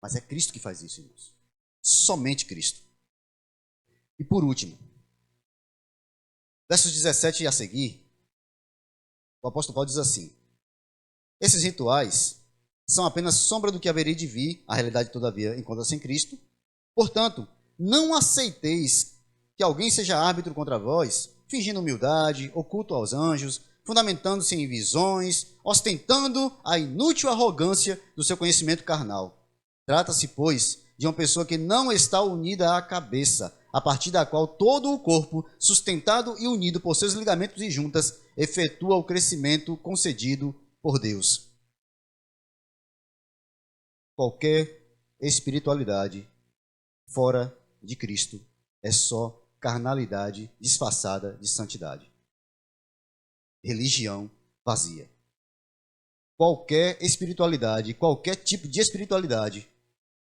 Mas é Cristo que faz isso, irmãos. Somente Cristo. E por último, versos 17 e a seguir, o apóstolo Paulo diz assim: esses rituais são apenas sombra do que haveria de vir, a realidade, todavia, encontra-se em Cristo. Portanto, não aceiteis que alguém seja árbitro contra vós, fingindo humildade, oculto aos anjos, fundamentando-se em visões, ostentando a inútil arrogância do seu conhecimento carnal. Trata-se, pois, de uma pessoa que não está unida à cabeça, a partir da qual todo o corpo, sustentado e unido por seus ligamentos e juntas, efetua o crescimento concedido por Deus. Qualquer espiritualidade fora de Cristo é só carnalidade disfarçada de santidade. Religião vazia. Qualquer espiritualidade, qualquer tipo de espiritualidade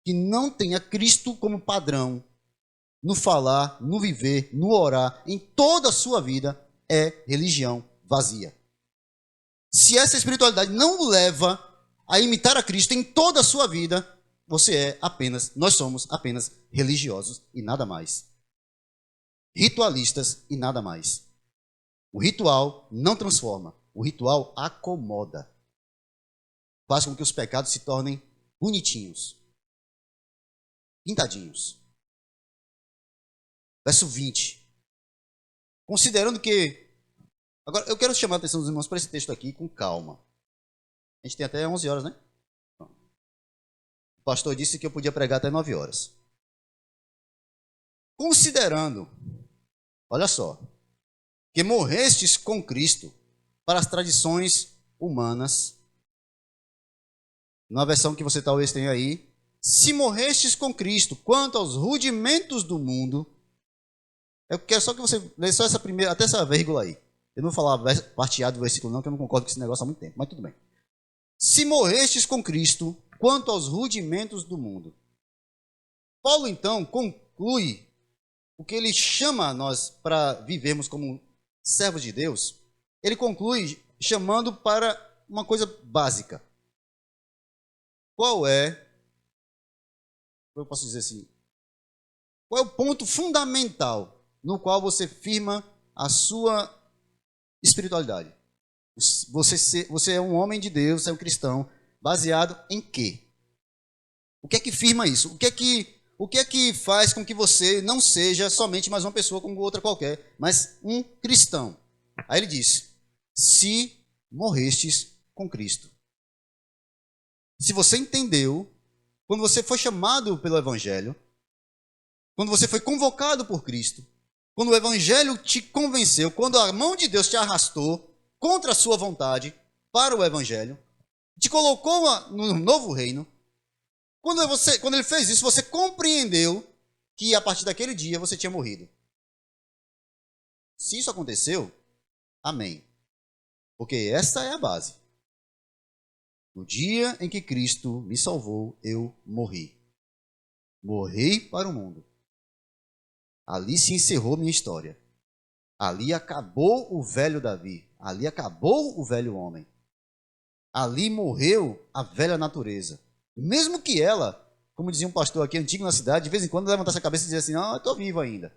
que não tenha Cristo como padrão no falar, no viver, no orar, em toda a sua vida, é religião vazia. Se essa espiritualidade não o leva a imitar a Cristo em toda a sua vida, nós somos apenas religiosos e nada mais. Ritualistas e nada mais. O ritual não transforma, o ritual acomoda. Faz com que os pecados se tornem bonitinhos, pintadinhos. Verso 20. Considerando que... Agora, eu quero chamar a atenção dos irmãos para esse texto aqui com calma. A gente tem até 11 horas, né? O pastor disse que eu podia pregar até 9 horas. Considerando, olha só, que morrestes com Cristo para as tradições humanas, na versão que você talvez tenha aí, se morrestes com Cristo quanto aos rudimentos do mundo, eu quero só que você leia só essa primeira, até essa vírgula aí. Eu não vou falar parte A do versículo não, que eu não concordo com esse negócio há muito tempo, mas tudo bem. Se morrestes com Cristo quanto aos rudimentos do mundo. Paulo, então, conclui o que ele chama nós para vivermos como servos de Deus. Ele conclui chamando para uma coisa básica. Qual é, eu posso dizer assim, qual é o ponto fundamental no qual você firma a sua espiritualidade? Você é um homem de Deus, você é um cristão, baseado em quê? O que é que firma isso? O que é que faz com que você não seja somente mais uma pessoa como outra qualquer, mas um cristão? Aí ele diz: se morrestes com Cristo. Se você entendeu, quando você foi chamado pelo Evangelho, quando você foi convocado por Cristo, quando o Evangelho te convenceu, quando a mão de Deus te arrastou contra a sua vontade para o Evangelho, te colocou no novo reino, quando ele fez isso, você compreendeu que a partir daquele dia você tinha morrido. Se isso aconteceu, amém. Porque essa é a base. No dia em que Cristo me salvou, eu morri. Morri para o mundo. Ali se encerrou minha história. Ali acabou o velho Davi. Ali acabou o velho homem. Ali morreu a velha natureza. Mesmo que ela, como dizia um pastor aqui antigo na cidade, de vez em quando levantasse a cabeça e dizia assim: não, eu estou vivo ainda.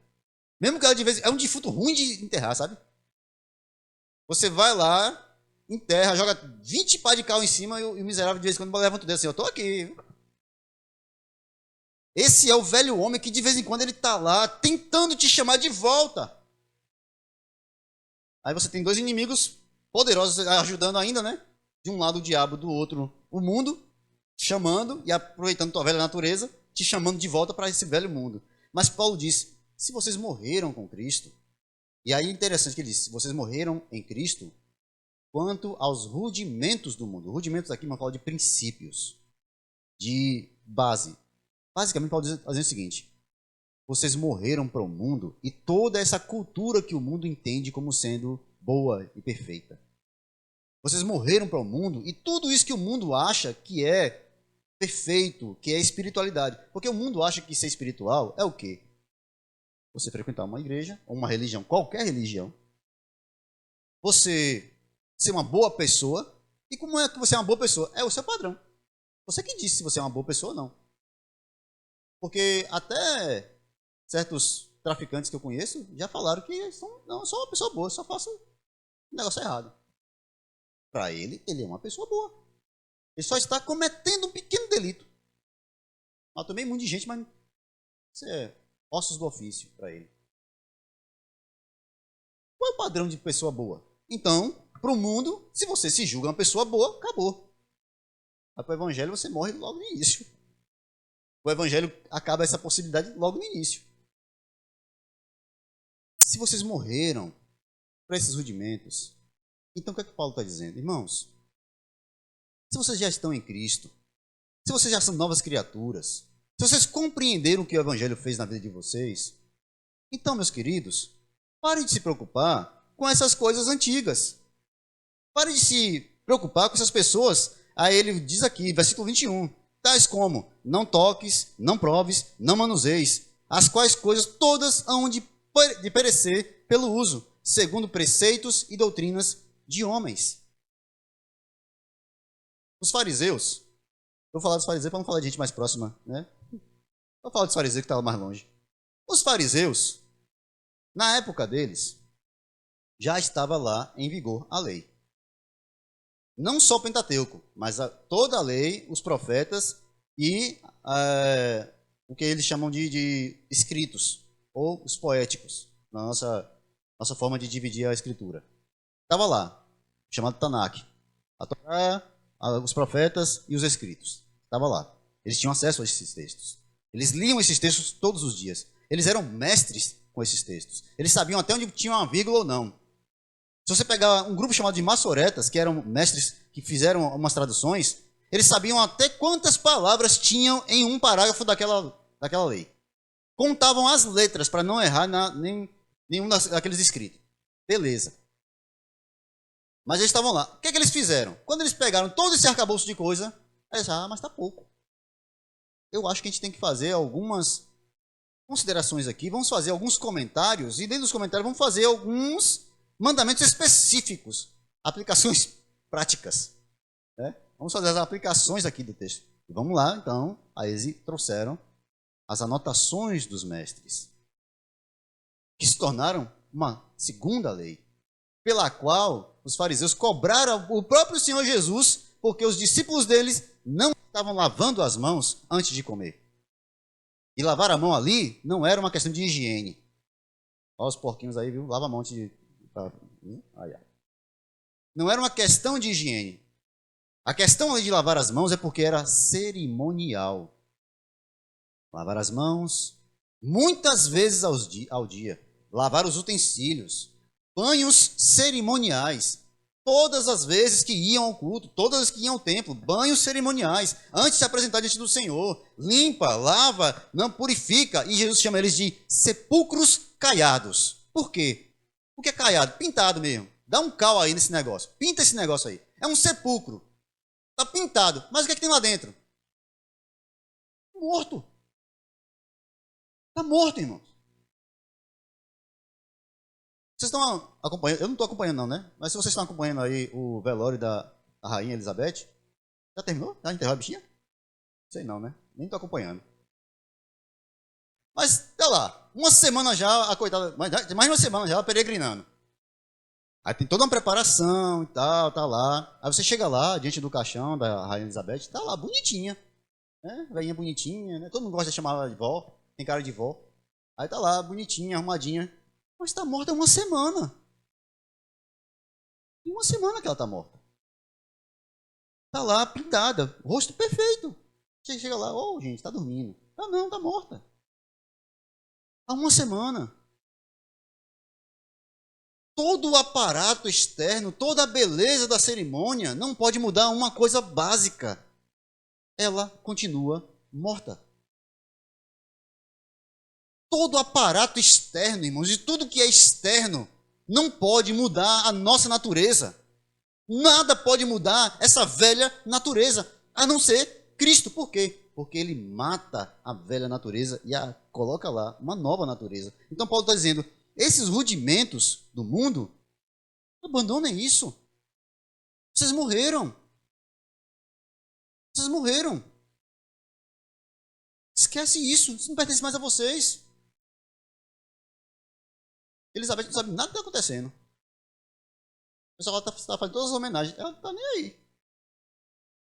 Mesmo que ela de vez é um defunto ruim de enterrar, sabe? Você vai lá, enterra, joga 20 pá de cal em cima e o miserável de vez em quando levanta o dedo assim: eu estou aqui. Esse é o velho homem que de vez em quando ele está lá tentando te chamar de volta. Aí você tem dois inimigos poderosos ajudando ainda, né? De um lado o diabo, do outro o mundo, chamando e aproveitando tua velha natureza, te chamando de volta para esse velho mundo. Mas Paulo diz: se vocês morreram com Cristo, e aí é interessante que ele diz: se vocês morreram em Cristo, quanto aos rudimentos do mundo. Rudimentos aqui, mas fala de princípios, de base. Basicamente, Paulo diz o seguinte: vocês morreram para o mundo e toda essa cultura que o mundo entende como sendo boa e perfeita. Vocês morreram para o mundo e tudo isso que o mundo acha que é perfeito, que é espiritualidade. Porque o mundo acha que ser espiritual é o quê? Você frequentar uma igreja, ou uma religião, qualquer religião. Você ser uma boa pessoa. E como é que você é uma boa pessoa? É o seu padrão. Você que disse se você é uma boa pessoa ou não. Porque até certos traficantes que eu conheço já falaram que não, eu sou uma pessoa boa, só faço um negócio errado. Para ele é uma pessoa boa. Ele só está cometendo um pequeno delito. Eu tomei muito de gente, mas isso é ossos do ofício para ele. Qual é o padrão de pessoa boa? Então, para o mundo, se você se julga uma pessoa boa, acabou. Mas para o evangelho você morre logo no início. O evangelho acaba essa possibilidade logo no início. Se vocês morreram para esses rudimentos, então o que é que Paulo está dizendo? Irmãos, se vocês já estão em Cristo, se vocês já são novas criaturas, se vocês compreenderam o que o evangelho fez na vida de vocês, então, meus queridos, parem de se preocupar com essas coisas antigas. Parem de se preocupar com essas pessoas. Aí ele diz aqui, versículo 21, tais como: não toques, não proves, não manuseis, as quais coisas todas hão de perecer pelo uso, segundo preceitos e doutrinas de homens. Os fariseus, vou falar dos fariseus para não falar de gente mais próxima, né? Vou falar dos fariseus que estavam mais longe. Os fariseus, na época deles, já estava lá em vigor a lei. Não só o Pentateuco, mas toda a lei, os profetas e o que eles chamam de escritos, ou os poéticos, na nossa forma de dividir a escritura. Estava lá, chamado Tanakh. A Torá, os profetas e os escritos. Estava lá. Eles tinham acesso a esses textos. Eles liam esses textos todos os dias. Eles eram mestres com esses textos. Eles sabiam até onde tinha uma vírgula ou não. Se você pegar um grupo chamado de maçoretas, que eram mestres que fizeram umas traduções, eles sabiam até quantas palavras tinham em um parágrafo daquela lei. Contavam as letras para não errar nenhum daqueles escritos. Beleza. Mas eles estavam lá. O que é que eles fizeram? Quando eles pegaram todo esse arcabouço de coisa, eles disseram: mas está pouco. Eu acho que a gente tem que fazer algumas considerações aqui, vamos fazer alguns comentários, e dentro dos comentários vamos fazer alguns mandamentos específicos, aplicações práticas. Né? Vamos fazer as aplicações aqui do texto. E vamos lá, então. Aí eles trouxeram as anotações dos mestres, que se tornaram uma segunda lei, pela qual os fariseus cobraram o próprio Senhor Jesus, porque os discípulos deles não estavam lavando as mãos antes de comer. E lavar a mão ali não era uma questão de higiene. Olha os porquinhos aí, viu? Lava a mão antes de... Não era uma questão de higiene. A questão ali de lavar as mãos é porque era cerimonial. Lavar as mãos, muitas vezes ao dia. Lavar os utensílios. Banhos cerimoniais. Todas as vezes que iam ao culto, todas as vezes que iam ao templo, banhos cerimoniais, antes de se apresentar diante do Senhor. Limpa, lava, não purifica. E Jesus chama eles de sepulcros caiados. Por quê? O que é caiado? Pintado mesmo. Dá um cal aí nesse negócio. Pinta esse negócio aí. É um sepulcro. Está pintado. Mas o que é que tem lá dentro? Morto. Está morto, irmãos. Vocês estão acompanhando? Eu não estou acompanhando não, né? Mas se vocês estão acompanhando aí o velório da Rainha Elizabeth, já terminou? Já enterrou a bichinha? Sei não, né? Nem estou acompanhando. Mas, tá lá. Uma semana já, a coitada, mais de uma semana já, peregrinando. Aí tem toda uma preparação e tal, tá lá. Aí você chega lá, diante do caixão da Rainha Elizabeth, tá lá, bonitinha. Né? Velhinha bonitinha, né? Todo mundo gosta de chamar ela de vó, tem cara de vó. Aí tá lá, bonitinha, arrumadinha. Mas está morta há uma semana. Tem uma semana que ela está morta. Está lá, pintada, rosto perfeito. Você chega lá, gente, está dormindo. Ah, não, está morta. Há uma semana. Todo o aparato externo, toda a beleza da cerimônia não pode mudar uma coisa básica. Ela continua morta. Todo o aparato externo, irmãos, e tudo que é externo não pode mudar a nossa natureza. Nada pode mudar essa velha natureza, a não ser Cristo. Por quê? Porque ele mata a velha natureza e a coloca lá uma nova natureza. Então Paulo está dizendo, esses rudimentos do mundo, abandonem isso. Vocês morreram. Vocês morreram. Esquece isso, isso não pertence mais a vocês. Elizabeth não sabe nada do que está acontecendo. O pessoal está fazendo todas as homenagens. Ela não está nem aí.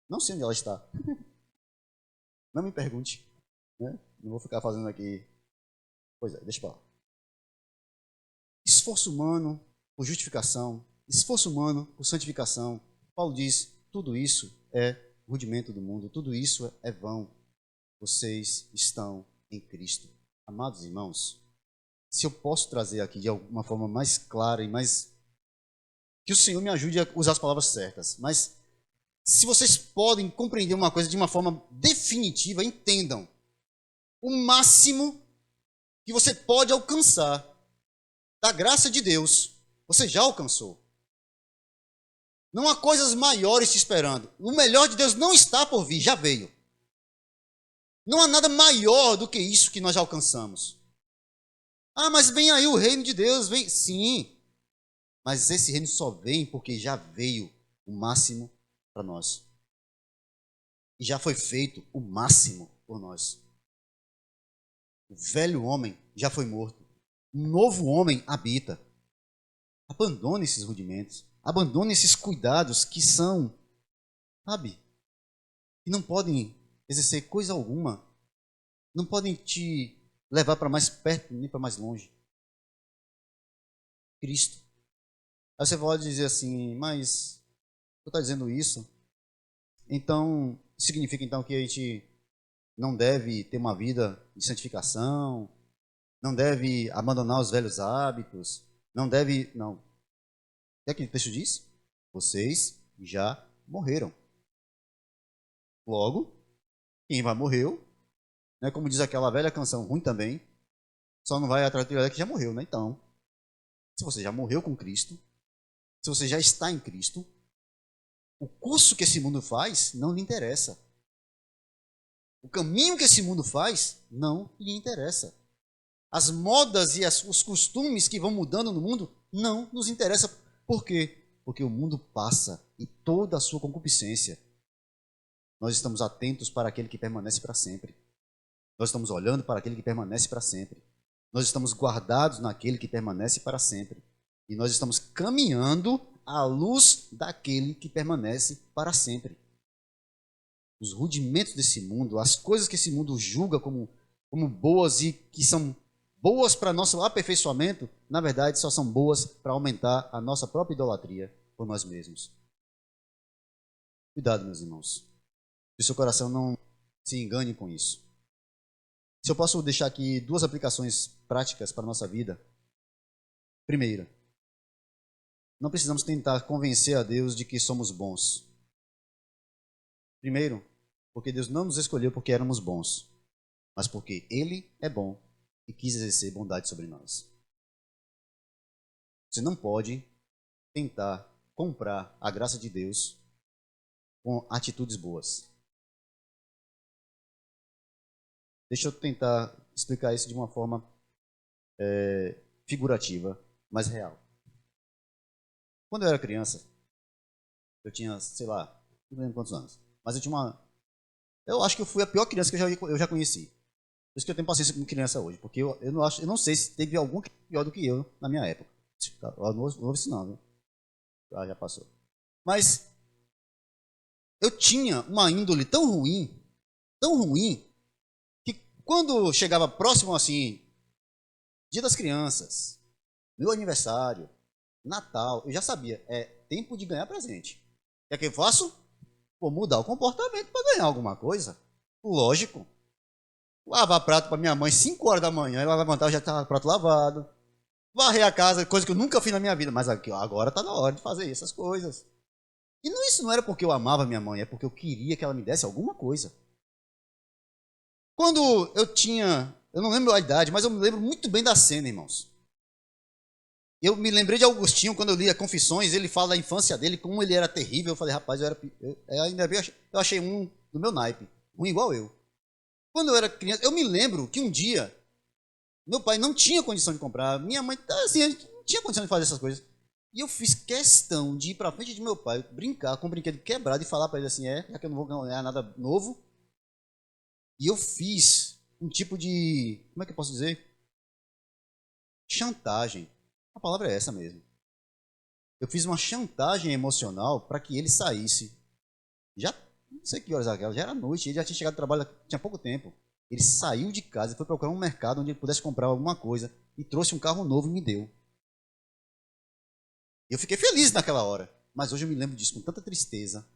Não sei onde ela está. Não me pergunte. Né? Não vou ficar fazendo aqui. Pois é, deixa para lá. Esforço humano por justificação. Esforço humano por santificação. Paulo diz, tudo isso é rudimento do mundo. Tudo isso é vão. Vocês estão em Cristo. Amados irmãos, se eu posso trazer aqui de alguma forma mais clara e mais... que o Senhor me ajude a usar as palavras certas. Mas se vocês podem compreender uma coisa de uma forma definitiva, entendam. O máximo que você pode alcançar da graça de Deus, você já alcançou. Não há coisas maiores te esperando. O melhor de Deus não está por vir, já veio. Não há nada maior do que isso que nós já alcançamos. Ah, mas vem aí o reino de Deus, vem. Sim, mas esse reino só vem porque já veio o máximo para nós. E já foi feito o máximo por nós. O velho homem já foi morto. Um novo homem habita. Abandone esses rudimentos. Abandone esses cuidados que são, sabe, que não podem exercer coisa alguma. Não podem te levar para mais perto nem para mais longe. Cristo. Aí você pode dizer assim, mas você está dizendo isso? Então, significa então que a gente não deve ter uma vida de santificação, não deve abandonar os velhos hábitos, não deve... Não. O que é que o texto diz? Vocês já morreram. Logo, quem vai morreu, né, como diz aquela velha canção, ruim também, só não vai atrás do que já morreu, né? Então, se você já morreu com Cristo, se você já está em Cristo, o curso que esse mundo faz não lhe interessa. O caminho que esse mundo faz não lhe interessa. As modas e os costumes que vão mudando no mundo não nos interessam. Por quê? Porque o mundo passa e toda a sua concupiscência. Nós estamos atentos para aquele que permanece para sempre. Nós estamos olhando para aquele que permanece para sempre. Nós estamos guardados naquele que permanece para sempre. E nós estamos caminhando à luz daquele que permanece para sempre. os rudimentos desse mundo, as coisas que esse mundo julga como boas e que são boas para nosso aperfeiçoamento, na verdade só são boas para aumentar a nossa própria idolatria por nós mesmos. Cuidado, meus irmãos. Que o seu coração não se engane com isso. Se eu posso deixar aqui 2 aplicações práticas para a nossa vida. Primeira, não precisamos tentar convencer a Deus de que somos bons. Primeiro, porque Deus não nos escolheu porque éramos bons, mas porque Ele é bom e quis exercer bondade sobre nós. Você não pode tentar comprar a graça de Deus com atitudes boas. Deixa eu tentar explicar isso de uma forma figurativa, mas real. Quando eu era criança, eu tinha, sei lá, não lembro quantos anos, mas eu tinha eu acho que eu fui a pior criança que eu já conheci. Por isso que eu tenho paciência com criança hoje, porque eu não sei se teve algum que pior do que eu na minha época. Não houve isso não, viu? Já passou. Mas eu tinha uma índole tão ruim, que quando chegava próximo assim, Dia das Crianças, meu aniversário, Natal, eu já sabia, é tempo de ganhar presente. O que é que eu faço? Vou mudar o comportamento para ganhar alguma coisa. Lógico. Lavar prato para minha mãe 5 horas da manhã, ela levantava, já estava prato lavado. Varrer a casa, coisa que eu nunca fiz na minha vida, mas agora está na hora de fazer essas coisas. E isso não era porque eu amava minha mãe, é porque eu queria que ela me desse alguma coisa. Quando eu não lembro a idade, mas eu me lembro muito bem da cena, irmãos. Eu me lembrei de Augustinho, quando eu li a Confissões, ele fala da infância dele, como ele era terrível. Eu falei, rapaz, eu achei um do meu naipe, um igual eu. Quando eu era criança, eu me lembro que um dia, meu pai não tinha condição de comprar, minha mãe, assim, a gente não tinha condição de fazer essas coisas. E eu fiz questão de ir pra frente de meu pai, brincar com um brinquedo quebrado e falar para ele assim, já que eu não vou ganhar nada novo. E eu fiz um tipo de, como é que eu posso dizer? Chantagem. A palavra é essa mesmo. Eu fiz uma chantagem emocional para que ele saísse. Já não sei que horas era, já era noite, ele já tinha chegado do trabalho, tinha pouco tempo. Ele saiu de casa e foi procurar um mercado onde ele pudesse comprar alguma coisa e trouxe um carro novo e me deu. Eu fiquei feliz naquela hora, mas hoje eu me lembro disso com tanta tristeza,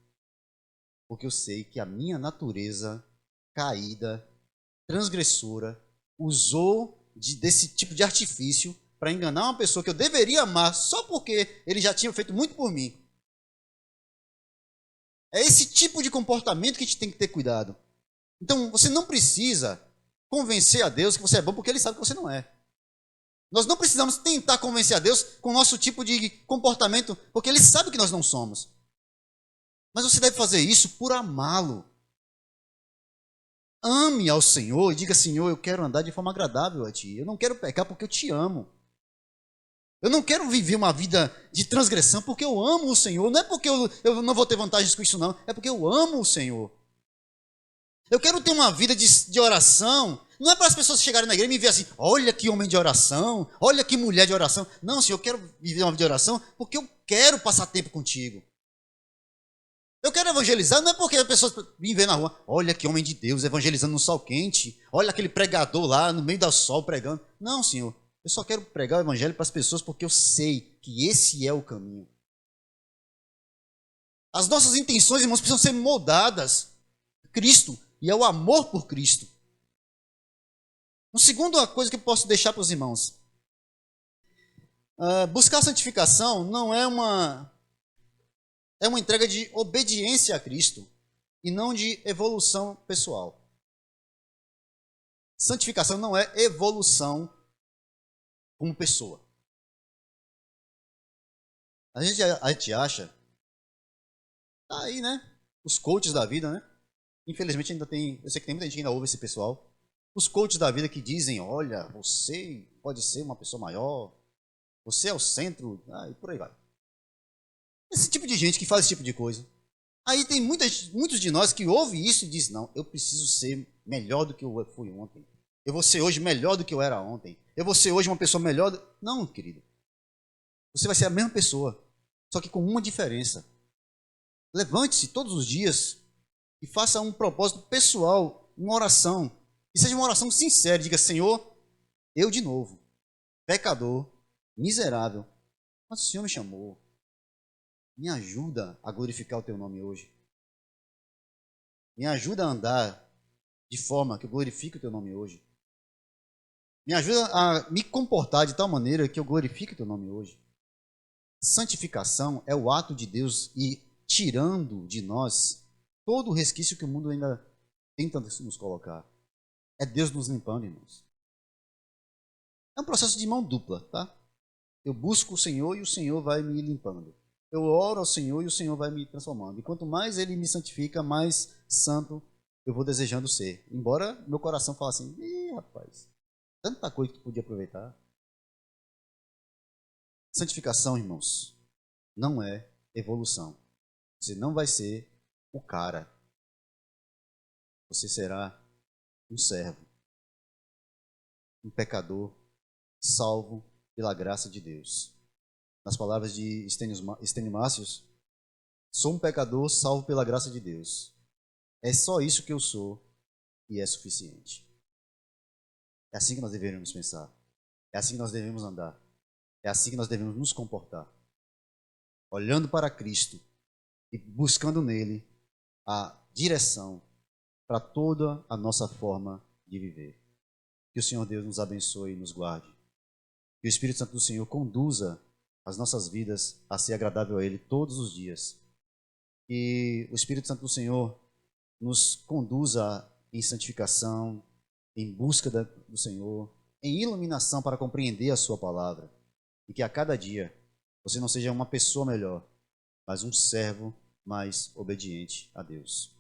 porque eu sei que a minha natureza caída, transgressora, usou desse tipo de artifício para enganar uma pessoa que eu deveria amar só porque ele já tinha feito muito por mim. É esse tipo de comportamento que a gente tem que ter cuidado. Então, você não precisa convencer a Deus que você é bom porque Ele sabe que você não é. Nós não precisamos tentar convencer a Deus com o nosso tipo de comportamento porque Ele sabe que nós não somos. Mas você deve fazer isso por amá-lo. Ame ao Senhor e diga, Senhor, eu quero andar de forma agradável a Ti. Eu não quero pecar porque eu Te amo. Eu não quero viver uma vida de transgressão porque eu amo o Senhor. Não é porque eu não vou ter vantagens com isso, não. É porque eu amo o Senhor. Eu quero ter uma vida de oração. Não é para as pessoas chegarem na igreja e me ver assim, olha que homem de oração, olha que mulher de oração. Não, Senhor, eu quero viver uma vida de oração porque eu quero passar tempo contigo. Eu quero evangelizar, não é porque as pessoas me veem na rua, olha que homem de Deus evangelizando no sol quente, olha aquele pregador lá no meio do sol pregando. Não, Senhor. Eu só quero pregar o evangelho para as pessoas porque eu sei que esse é o caminho. As nossas intenções, irmãos, precisam ser moldadas a Cristo e ao amor por Cristo. Uma segunda coisa que eu posso deixar para os irmãos. Buscar a santificação não é uma entrega de obediência a Cristo e não de evolução pessoal. Santificação não é evolução como pessoa. A gente acha, tá aí, né? Os coaches da vida, né? Infelizmente ainda tem, eu sei que tem muita gente que ainda ouve esse pessoal. Os coaches da vida que dizem, olha, você pode ser uma pessoa maior, você é o centro, e por aí vai. Esse tipo de gente que faz esse tipo de coisa. Aí tem muitos de nós que ouvem isso e dizem, não, eu preciso ser melhor do que eu fui ontem. Eu vou ser hoje melhor do que eu era ontem. Eu vou ser hoje uma pessoa melhor. Não, querido. Você vai ser a mesma pessoa, só que com uma diferença. Levante-se todos os dias e faça um propósito pessoal, uma oração, e seja uma oração sincera, diga: Senhor, eu de novo, pecador, miserável, mas o Senhor me chamou, me ajuda a glorificar o teu nome hoje, me ajuda a andar de forma que eu glorifique o teu nome hoje, me ajuda a me comportar de tal maneira que eu glorifique o teu nome hoje. Santificação é o ato de Deus ir tirando de nós todo o resquício que o mundo ainda tenta nos colocar. É Deus nos limpando, irmãos. É um processo de mão dupla, tá? Eu busco o Senhor e o Senhor vai me limpando. Eu oro ao Senhor e o Senhor vai me transformando. E quanto mais Ele me santifica, mais santo eu vou desejando ser. Embora meu coração fale assim: ih, rapaz, tanta coisa que tu podia aproveitar. Santificação, irmãos, não é evolução. Você não vai ser o cara. Você será um servo, um pecador, salvo pela graça de Deus. Nas palavras de Estênio Márcios, sou um pecador salvo pela graça de Deus. É só isso que eu sou e é suficiente. É assim que nós deveríamos pensar. É assim que nós devemos andar. É assim que nós devemos nos comportar. Olhando para Cristo e buscando nele a direção para toda a nossa forma de viver. Que o Senhor Deus nos abençoe e nos guarde. Que o Espírito Santo do Senhor conduza as nossas vidas a ser agradável a Ele todos os dias. Que o Espírito Santo do Senhor nos conduza em santificação, em busca do Senhor, em iluminação para compreender a Sua palavra. E que a cada dia você não seja uma pessoa melhor, mas um servo mais obediente a Deus.